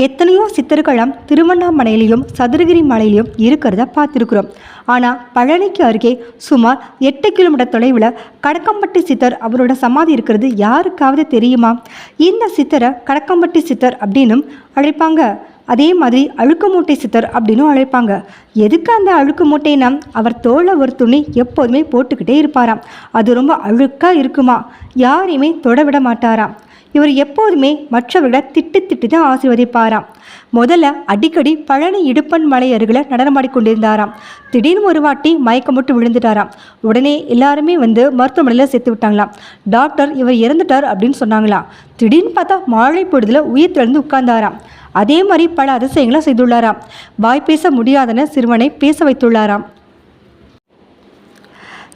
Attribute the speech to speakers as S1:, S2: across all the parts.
S1: எத்தனையோ சித்தர்களாம் திருவண்ணாமலையிலையும் சதுரகிரி மலையிலையும் இருக்கிறத பார்த்துருக்குறோம். ஆனால் பழனிக்கு அருகே சுமார் 8 கிலோமீட்டர் தொலைவில் கடக்கம்பட்டி சித்தர் அவரோட சமாதி இருக்கிறது யாருக்காவது தெரியுமா? இந்த சித்தரை கடக்கம்பட்டி சித்தர் அப்படின்னும் அழைப்பாங்க. அதே மாதிரி அழுக்கு மூட்டை சித்தர் அப்படின்னும் அழைப்பாங்க. எதுக்கு அந்த அழுக்கு மூட்டைனா, அவர் தோலை ஒரு துணி எப்போதுமே போட்டுக்கிட்டே இருப்பாராம். அது ரொம்ப அழுக்காக இருக்குமா, யாரையுமே தொட விட மாட்டாராம். இவர் எப்போதுமே மற்றவர்களை திட்டி தான் ஆசீர்வதிப்பாராம். முதல்ல அடிக்கடி பழனி இடுப்பன் மலை அருகில் நடனமாடிக்கொண்டிருந்தாராம். திடீர்னு ஒரு வாட்டி மயக்கம் போட்டு விழுந்துட்டாராம். உடனே எல்லாருமே வந்து மருத்துவமனையில் சேர்த்து விட்டாங்களாம். டாக்டர் இவர் இறந்துட்டார் அப்படின்னு சொன்னாங்களாம். திடீர்னு பார்த்தா மாலை பொழுதில் உயிர் தெழுந்து உட்கார்ந்தாராம். அதே மாதிரி பல அதிசயங்களை செய்துள்ளாராம். வாய் பேச முடியாதன சிறுவனை பேச வைத்துள்ளாராம்.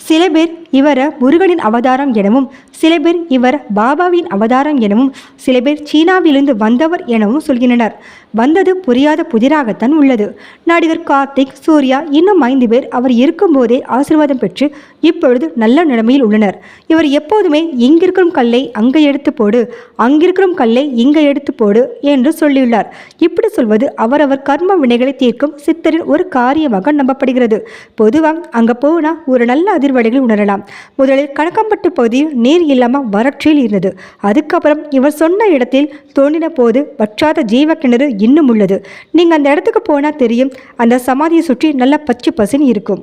S1: சில பேர் இவரை முருகனின் அவதாரம் எனவும், சில பேர் இவர் பாபாவின் அவதாரம் எனவும், சில பேர் சீனாவிலிருந்து வந்தவர் எனவும் சொல்கின்றனர். வந்தது புரியாத புதிராகத்தான் உள்ளது. நடிகர் கார்த்திக், சூர்யா இன்னும் 5 பேர் அவர் இருக்கும்போதே ஆசீர்வாதம் பெற்று இப்பொழுது நல்ல நிலைமையில் உள்ளனர். இவர் எப்போதுமே இங்கிருக்கும் கல்லை அங்கே எடுத்து போடு, அங்கிருக்கும் கல்லை இங்கே எடுத்து போடு என்று சொல்லியுள்ளார். இப்படி சொல்வது அவரவர் கர்ம வினைகளை தீர்க்கும் சித்தரின் ஒரு காரியமாக நம்பப்படுகிறது. பொதுவாக அங்கே போனால் ஒரு நல்ல அதிர்வலைகள் உணரலாம். முதலில் கணக்கம்பட்டு பகுதியில் நீர் இல்லாமல் வறட்சியில் இருந்தது. அதுக்கப்புறம் இவர் சொன்ன இடத்தில் தோண்டின போது வற்றாத ஜீவ கிணறு இன்னும் உள்ளது. நீங்கள் அந்த இடத்துக்கு போனால் தெரியும். அந்த சமாதியை சுற்றி நல்ல பச்சை பசுன்னு இருக்கும்.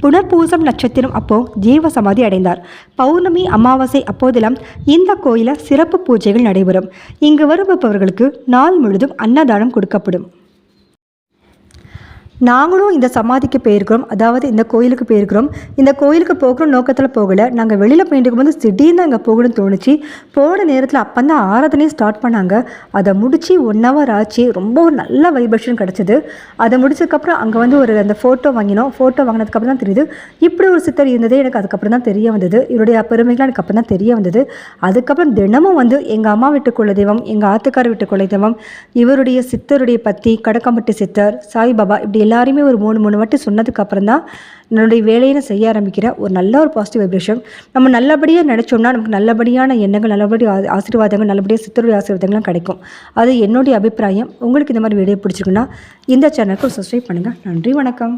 S1: புனர்பூசம் நட்சத்திரம் அப்போ ஜீவ சமாதி அடைந்தார். பௌர்ணமி அமாவாசை அப்போதெல்லாம் இந்த கோயிலில் சிறப்பு பூஜைகள் நடைபெறும். இங்கு வருபவர்களுக்கு நாள் முழுதும் அன்னதானம் கொடுக்கப்படும். நாங்களும் இந்த சமாதிக்கு போயிருக்கிறோம், அதாவது இந்த கோயிலுக்கு போயிருக்கிறோம். இந்த கோயிலுக்கு போகிற நோக்கத்தில் போகலை. நாங்கள் வெளியில் போயிட்டு போது திடீர்னு அங்கே போகணும்னு தோணுச்சு. போன நேரத்தில் அப்போ தான் ஆராதனையும் ஸ்டார்ட் பண்ணாங்க. அதை முடித்து 1 hour ஆச்சு. ரொம்ப ஒரு நல்ல வைப்ரேஷன் கிடச்சிது. அதை முடிச்சதுக்கப்புறம் அங்கே வந்து ஒரு அந்த ஃபோட்டோ வாங்கினோம். ஃபோட்டோ வாங்கினதுக்கப்புறம் தான் தெரியுது இப்படி ஒரு சித்தர் இருந்ததே எனக்கு அதுக்கப்புறம் தான் தெரிய வந்தது. இவருடைய பெருமைகளாக எனக்கு அப்புறம் தான் தெரிய வந்தது. அதுக்கப்புறம் தினமும் வந்து எங்கள் அம்மா வீட்டு குலதெய்வம், எங்கள் ஆத்துக்கார வீட்டு குலதெய்வம், இவருடைய சித்தருடைய பற்றி கடக்கம்பட்டி சித்தர், சாய்பாபா இப்படி எல்லாருமே ஒரு 3 வாட்டி சொன்னதுக்கு அப்புறம் தான் என்னுடைய வேலையை செய்ய ஆரம்பிக்கிறேன். ஒரு நல்ல ஒரு பாசிட்டிவ் வைப்ரேஷன். நம்ம நல்லபடியாக நினச்சோம்னா நமக்கு நல்லபடியான எண்ணங்கள், நல்லபடியாக ஆசீர்வாதங்கள், நல்லபடியாக சித்தருடைய ஆசீர்வாதங்கள்லாம் கிடைக்கும். அது என்னுடைய அபிப்பிராயம். உங்களுக்கு இந்த மாதிரி வீடியோ பிடிச்சிருக்குன்னா இந்த சேனலுக்கு சப்ஸ்கிரைப் பண்ணுங்கள். நன்றி, வணக்கம்.